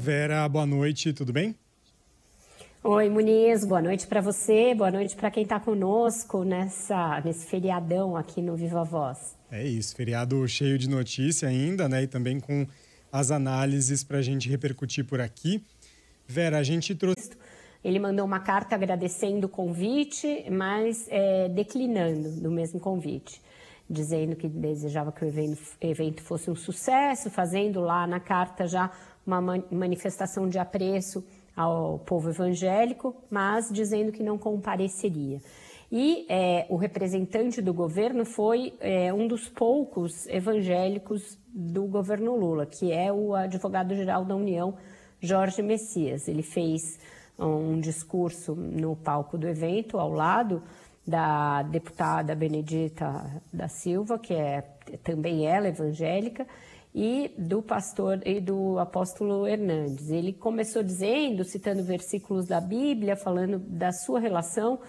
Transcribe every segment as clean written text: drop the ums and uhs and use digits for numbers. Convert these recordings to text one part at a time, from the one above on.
Vera, boa noite, tudo bem? Oi, Muniz, boa noite para você, boa noite para quem está conosco nesse feriadão aqui no Viva Voz. É isso, feriado cheio de notícia ainda, né? E também com as análises para a gente repercutir por aqui. Vera, a gente trouxe... Ele mandou uma carta agradecendo o convite, mas declinando do mesmo convite, dizendo que desejava que o evento fosse um sucesso, fazendo lá na carta já uma manifestação de apreço ao povo evangélico, mas dizendo que não compareceria. E o representante do governo foi um dos poucos evangélicos do governo Lula, que é o advogado-geral da União, Jorge Messias. Ele fez um discurso no palco do evento, ao lado da deputada Benedita da Silva, que também ela evangélica, e do pastor e do apóstolo Hernandes. Ele começou dizendo, citando versículos da Bíblia, falando da sua relação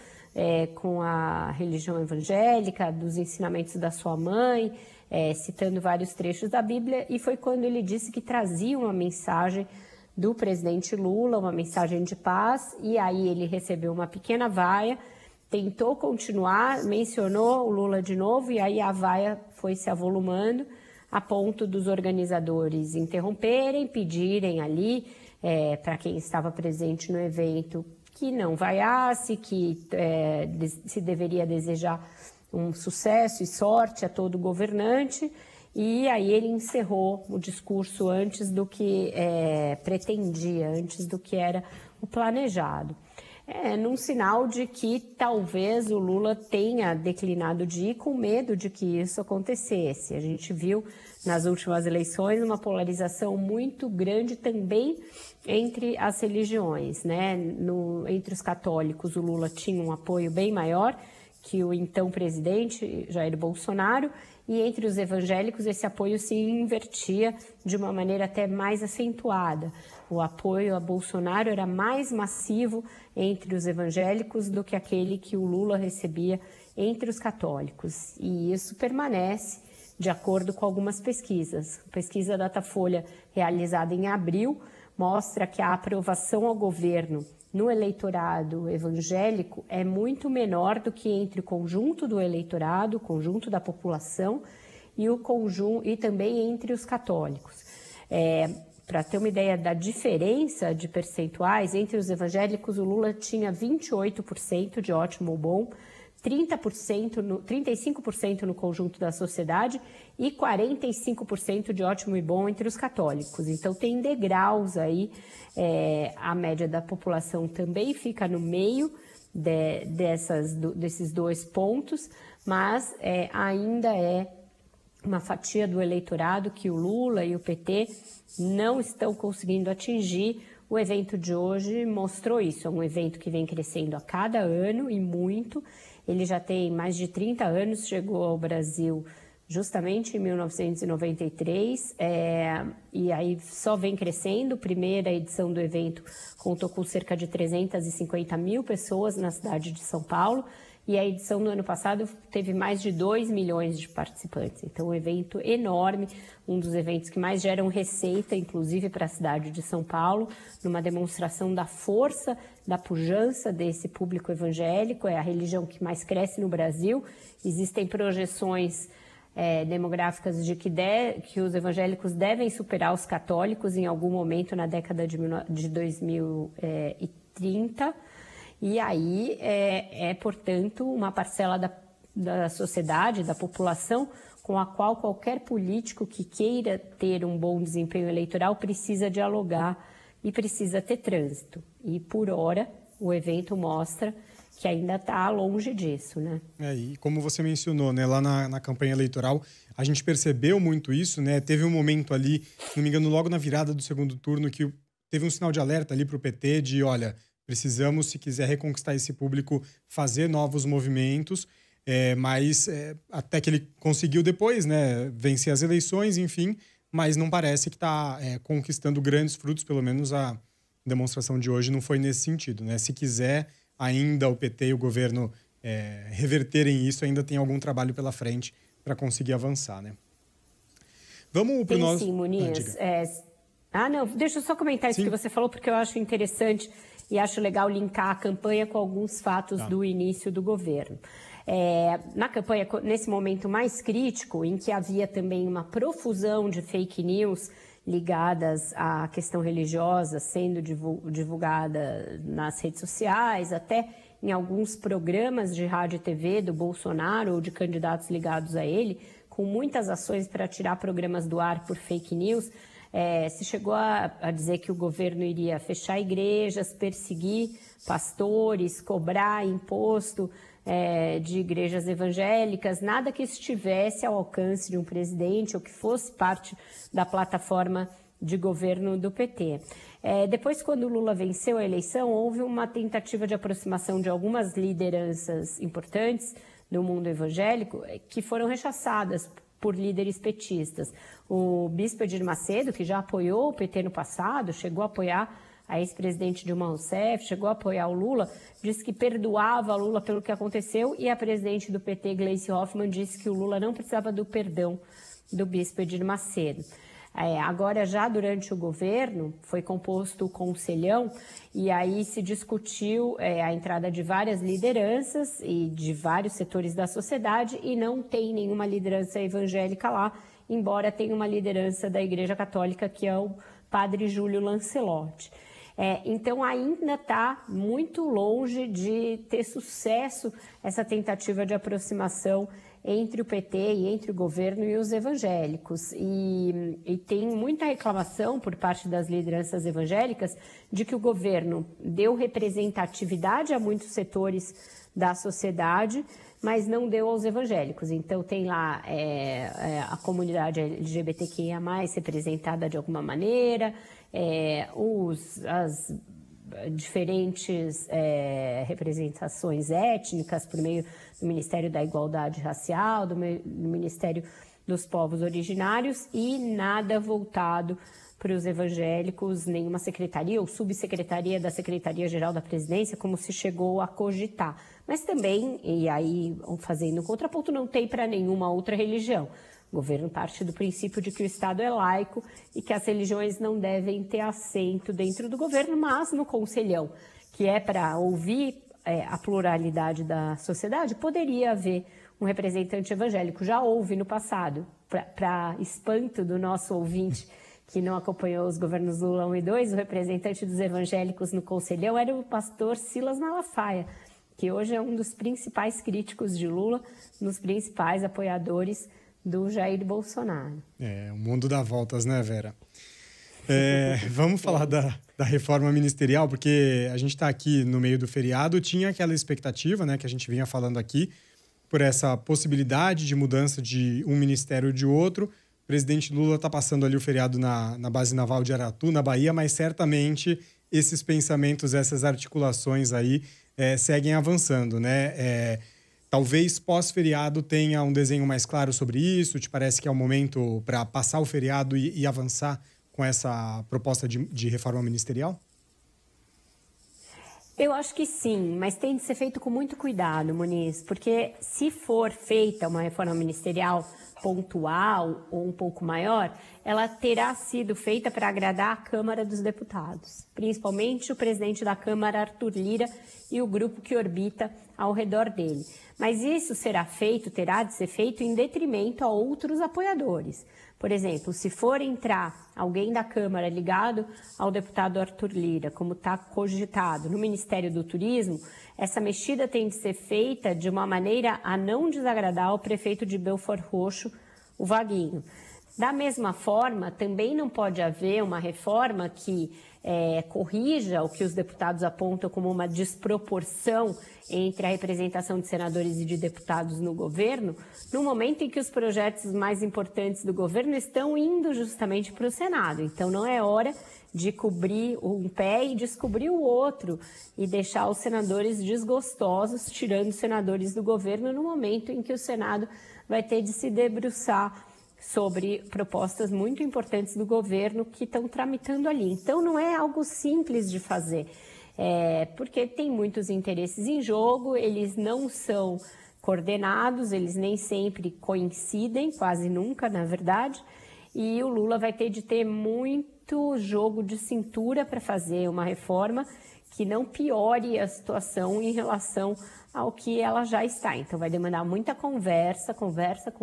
com a religião evangélica, dos ensinamentos da sua mãe, citando vários trechos da Bíblia, e foi quando ele disse que trazia uma mensagem do presidente Lula, uma mensagem de paz, e aí ele recebeu uma pequena vaia, tentou continuar, mencionou o Lula de novo, e aí a vaia foi se avolumando, a ponto dos organizadores interromperem, pedirem ali para quem estava presente no evento que não vaiasse, que se deveria desejar um sucesso e sorte a todo governante, e aí ele encerrou o discurso antes do que pretendia, antes do que era o planejado. Num sinal de que talvez o Lula tenha declinado de ir com medo de que isso acontecesse. A gente viu nas últimas eleições uma polarização muito grande também entre as religiões, né? Entre os católicos, o Lula tinha um apoio bem maior que o então presidente Jair Bolsonaro, e entre os evangélicos esse apoio se invertia de uma maneira até mais acentuada. O apoio a Bolsonaro era mais massivo entre os evangélicos do que aquele que o Lula recebia entre os católicos. E isso permanece de acordo com algumas pesquisas. A pesquisa Datafolha, realizada em abril, mostra que a aprovação ao governo no eleitorado evangélico é muito menor do que entre o conjunto do eleitorado, o conjunto da população e também entre os católicos. Para ter uma ideia da diferença de percentuais, entre os evangélicos o Lula tinha 28% de ótimo ou bom, 35% no conjunto da sociedade e 45% de ótimo e bom entre os católicos. Então tem degraus aí, a média da população também fica no meio desses dois pontos, mas ainda é uma fatia do eleitorado que o Lula e o PT não estão conseguindo atingir. O evento de hoje mostrou isso, é um evento que vem crescendo a cada ano e muito. Ele já tem mais de 30 anos, chegou ao Brasil justamente em 1993, e aí só vem crescendo. A primeira edição do evento contou com cerca de 350 mil pessoas na cidade de São Paulo, e a edição do ano passado teve mais de 2 milhões de participantes. Então, um evento enorme, um dos eventos que mais geram receita, inclusive para a cidade de São Paulo, numa demonstração da força, da pujança desse público evangélico. É a religião que mais cresce no Brasil. Existem projeções demográficas de que os evangélicos devem superar os católicos em algum momento na década de 2030. E aí portanto, uma parcela da sociedade, da população, com a qual qualquer político que queira ter um bom desempenho eleitoral precisa dialogar e precisa ter trânsito. E, por hora, o evento mostra que ainda está longe disso, né? E como você mencionou, né, lá na campanha eleitoral, a gente percebeu muito isso, né? Teve um momento ali, se não me engano, logo na virada do segundo turno, que teve um sinal de alerta ali para o PT de, olha, precisamos, se quiser reconquistar esse público, fazer novos movimentos, mas até que ele conseguiu depois, né, vencer as eleições, enfim, mas não parece que está conquistando grandes frutos, pelo menos a demonstração de hoje não foi nesse sentido, né? Se quiser ainda o PT e o governo reverterem isso, ainda tem algum trabalho pela frente para conseguir avançar, né? Vamos para o nosso... Sim, Muniz. Não, deixa eu só comentar isso Sim. que você falou, porque eu acho interessante e acho legal linkar a campanha com alguns fatos do início do governo. Na campanha, nesse momento mais crítico, em que havia também uma profusão de fake news ligadas à questão religiosa sendo divulgada nas redes sociais, até em alguns programas de rádio e TV do Bolsonaro ou de candidatos ligados a ele, com muitas ações para tirar programas do ar por fake news, se chegou a dizer que o governo iria fechar igrejas, perseguir pastores, cobrar imposto de igrejas evangélicas, nada que estivesse ao alcance de um presidente ou que fosse parte da plataforma de governo do PT. Depois, quando o Lula venceu a eleição, houve uma tentativa de aproximação de algumas lideranças importantes do mundo evangélico que foram rechaçadas por líderes petistas. O bispo Edir Macedo, que já apoiou o PT no passado, chegou a apoiar a ex-presidente Dilma Rousseff, chegou a apoiar o Lula, disse que perdoava o Lula pelo que aconteceu, e a presidente do PT, Gleisi Hoffmann, disse que o Lula não precisava do perdão do bispo Edir Macedo. Agora, já durante o governo, foi composto o Conselhão e aí se discutiu a entrada de várias lideranças e de vários setores da sociedade, e não tem nenhuma liderança evangélica lá, embora tenha uma liderança da Igreja Católica, que é o padre Júlio Lancelotti. Então, ainda está muito longe de ter sucesso essa tentativa de aproximação entre o PT e entre o governo e os evangélicos. E tem muita reclamação por parte das lideranças evangélicas de que o governo deu representatividade a muitos setores da sociedade, mas não deu aos evangélicos. Então, tem lá a comunidade LGBTQIA+, representada de alguma maneira, as diferentes representações étnicas por meio do Ministério da Igualdade Racial, do Ministério dos Povos Originários, e nada voltado para os evangélicos, nenhuma secretaria ou subsecretaria da Secretaria-Geral da Presidência, como se chegou a cogitar. Mas também, e aí fazendo um contraponto, não tem para nenhuma outra religião. O governo parte do princípio de que o Estado é laico e que as religiões não devem ter assento dentro do governo, mas no Conselhão, que é para ouvir a pluralidade da sociedade, poderia haver um representante evangélico. Já houve no passado, para espanto do nosso ouvinte que não acompanhou os governos Lula 1 e 2, o representante dos evangélicos no Conselhão era o pastor Silas Malafaia, que hoje é um dos principais críticos de Lula, um dos principais apoiadores do Jair Bolsonaro. O mundo dá voltas, né, Vera? Vamos falar da reforma ministerial, porque a gente está aqui no meio do feriado, tinha aquela expectativa, né, que a gente vinha falando aqui, por essa possibilidade de mudança de um ministério ou de outro. O presidente Lula está passando ali o feriado na base naval de Aratu, na Bahia, mas certamente esses pensamentos, essas articulações aí seguem avançando, né? Talvez pós-feriado tenha um desenho mais claro sobre isso. Te parece que é o momento para passar o feriado e avançar com essa proposta de reforma ministerial? Eu acho que sim, mas tem de ser feito com muito cuidado, Muniz, porque se for feita uma reforma ministerial pontual ou um pouco maior, ela terá sido feita para agradar a Câmara dos Deputados, principalmente o presidente da Câmara, Arthur Lira, e o grupo que orbita ao redor dele. Mas isso terá de ser feito em detrimento a outros apoiadores. Por exemplo, se for entrar alguém da Câmara ligado ao deputado Arthur Lira, como está cogitado no Ministério do Turismo, essa mexida tem de ser feita de uma maneira a não desagradar o prefeito de Belford Roxo, o Vaguinho. Da mesma forma, também não pode haver uma reforma que corrija o que os deputados apontam como uma desproporção entre a representação de senadores e de deputados no governo, no momento em que os projetos mais importantes do governo estão indo justamente para o Senado. Então, não é hora de cobrir um pé e descobrir o outro e deixar os senadores desgostosos, tirando os senadores do governo no momento em que o Senado vai ter de se debruçar sobre propostas muito importantes do governo que estão tramitando ali. Então, não é algo simples de fazer, porque tem muitos interesses em jogo, eles não são coordenados, eles nem sempre coincidem, quase nunca, na verdade, e o Lula vai ter de ter muito muito jogo de cintura para fazer uma reforma que não piore a situação em relação ao que ela já está. Então vai demandar muita conversa com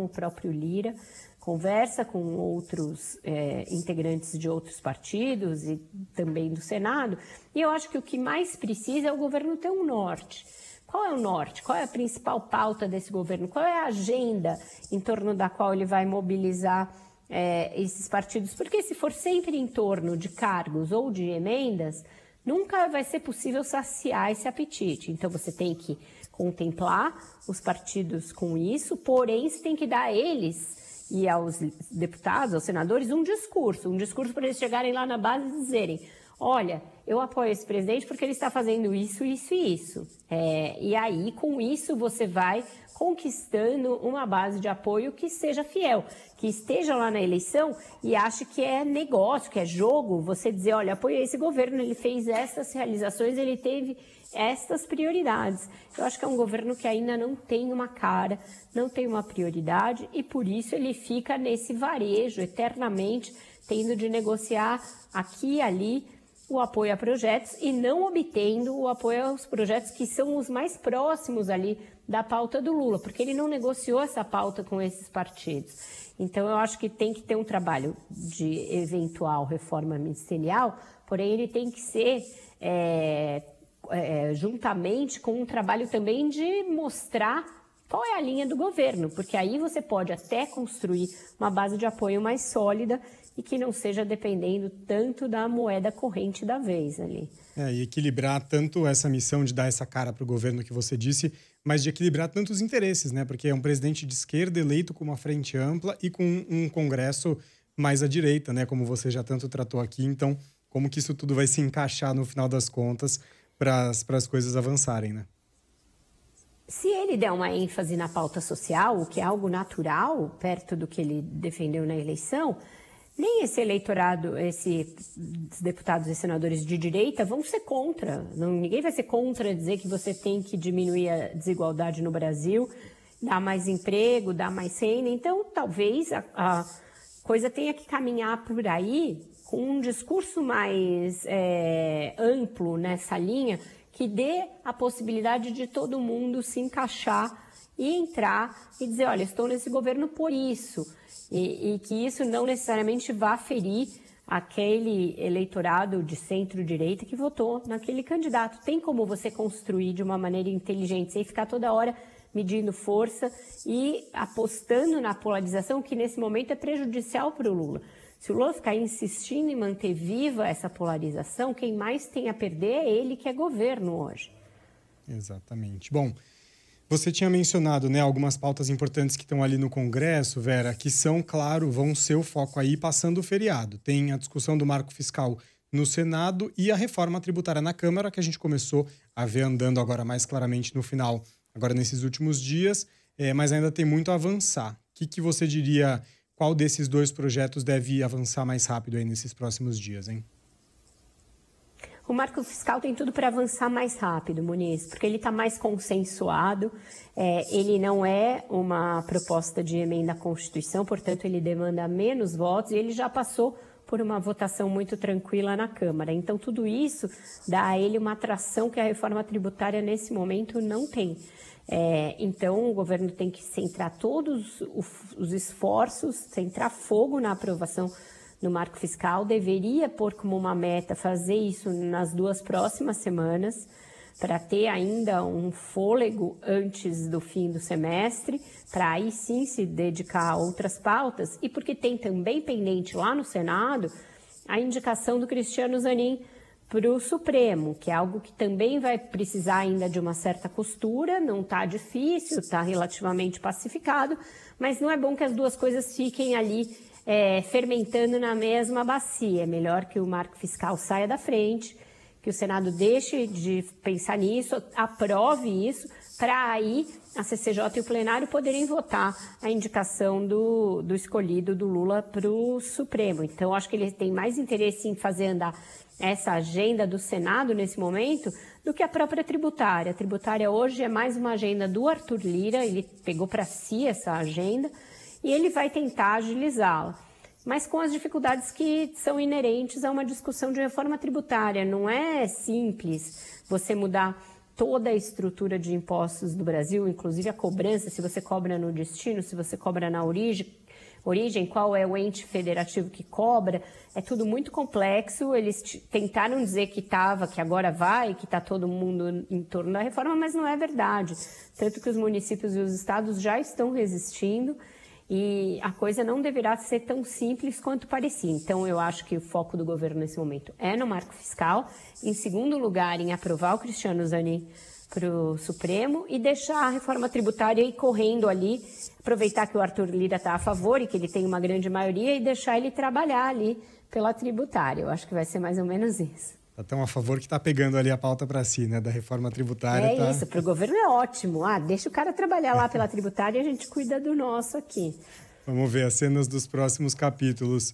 o próprio Lira, conversa com outros integrantes de outros partidos e também do Senado. E eu acho que o que mais precisa é o governo ter um norte. Qual é o norte? Qual é a principal pauta desse governo? Qual é a agenda em torno da qual ele vai mobilizar esses partidos? Porque se for sempre em torno de cargos ou de emendas, nunca vai ser possível saciar esse apetite. Então você tem que contemplar os partidos com isso, porém você tem que dar a eles e aos deputados, aos senadores, um discurso para eles chegarem lá na base e dizerem: olha, eu apoio esse presidente porque ele está fazendo isso, isso e isso. E aí, com isso, você vai conquistando uma base de apoio que seja fiel, que esteja lá na eleição e ache que é negócio, que é jogo, você dizer: olha, apoiei esse governo, ele fez essas realizações, ele teve estas prioridades. Eu acho que é um governo que ainda não tem uma cara, não tem uma prioridade e por isso ele fica nesse varejo eternamente, tendo de negociar aqui e ali o apoio a projetos e não obtendo o apoio aos projetos que são os mais próximos ali da pauta do Lula, porque ele não negociou essa pauta com esses partidos. Então, eu acho que tem que ter um trabalho de eventual reforma ministerial, porém ele tem que ser juntamente com um trabalho também de mostrar qual é a linha do governo, porque aí você pode até construir uma base de apoio mais sólida e que não seja dependendo tanto da moeda corrente da vez ali. E equilibrar tanto essa missão de dar essa cara para o governo que você disse, mas de equilibrar tantos interesses, né? Porque é um presidente de esquerda eleito com uma frente ampla e com um Congresso mais à direita, né? Como você já tanto tratou aqui. Então, como que isso tudo vai se encaixar no final das contas para as coisas avançarem, né? Se ele der uma ênfase na pauta social, o que é algo natural, perto do que ele defendeu na eleição, nem esse eleitorado, esses deputados e senadores de direita vão ser contra. Ninguém vai ser contra dizer que você tem que diminuir a desigualdade no Brasil, dar mais emprego, dar mais renda. Então, talvez a coisa tenha que caminhar por aí com um discurso mais amplo nessa linha, que dê a possibilidade de todo mundo se encaixar e entrar e dizer: olha, estou nesse governo por isso. E que isso não necessariamente vá ferir aquele eleitorado de centro-direita que votou naquele candidato. Tem como você construir de uma maneira inteligente, sem ficar toda hora medindo força e apostando na polarização, que nesse momento é prejudicial para o Lula. Se o Lula ficar insistindo em manter viva essa polarização, quem mais tem a perder é ele, que é governo hoje. Exatamente. Bom, você tinha mencionado, né, algumas pautas importantes que estão ali no Congresso, Vera, que são, claro, vão ser o foco aí passando o feriado. Tem a discussão do marco fiscal no Senado e a reforma tributária na Câmara, que a gente começou a ver andando agora mais claramente no final, agora nesses últimos dias, mas ainda tem muito a avançar. O que você diria, qual desses dois projetos deve avançar mais rápido aí nesses próximos dias, hein? O marco fiscal tem tudo para avançar mais rápido, Muniz, porque ele está mais consensuado, ele não é uma proposta de emenda à Constituição, portanto ele demanda menos votos e ele já passou por uma votação muito tranquila na Câmara. Então tudo isso dá a ele uma atração que a reforma tributária nesse momento não tem. Então o governo tem que centrar todos os esforços, centrar fogo na aprovação no marco fiscal, deveria pôr como uma meta fazer isso nas 2 próximas semanas, para ter ainda um fôlego antes do fim do semestre, para aí sim se dedicar a outras pautas, e porque tem também pendente lá no Senado a indicação do Cristiano Zanin para o Supremo, que é algo que também vai precisar ainda de uma certa costura, não está difícil, está relativamente pacificado, mas não é bom que as duas coisas fiquem ali fermentando na mesma bacia. É melhor que o marco fiscal saia da frente, que o Senado deixe de pensar nisso, aprove isso, para aí a CCJ e o plenário poderem votar a indicação do escolhido do Lula para o Supremo. Então, acho que ele tem mais interesse em fazer andar essa agenda do Senado nesse momento do que a própria tributária. A tributária hoje é mais uma agenda do Arthur Lira, ele pegou para si essa agenda, e ele vai tentar agilizá-la. mas com as dificuldades que são inerentes a uma discussão de reforma tributária. Não é simples você mudar toda a estrutura de impostos do Brasil, inclusive a cobrança, se você cobra no destino, se você cobra na origem, qual é o ente federativo que cobra, é tudo muito complexo. Eles tentaram dizer que que agora vai, que está todo mundo em torno da reforma, mas não é verdade. Tanto que os municípios e os estados já estão resistindo e a coisa não deverá ser tão simples quanto parecia. Então, eu acho que o foco do governo nesse momento é no marco fiscal, em segundo lugar, em aprovar o Cristiano Zanin para o Supremo e deixar a reforma tributária ir correndo ali, aproveitar que o Arthur Lira está a favor e que ele tem uma grande maioria e deixar ele trabalhar ali pela tributária. Eu acho que vai ser mais ou menos isso. Está tão a favor que está pegando ali a pauta para si, né, da reforma tributária. Isso, para o governo é ótimo. Deixa o cara trabalhar lá pela tributária e a gente cuida do nosso aqui. Vamos ver as cenas dos próximos capítulos.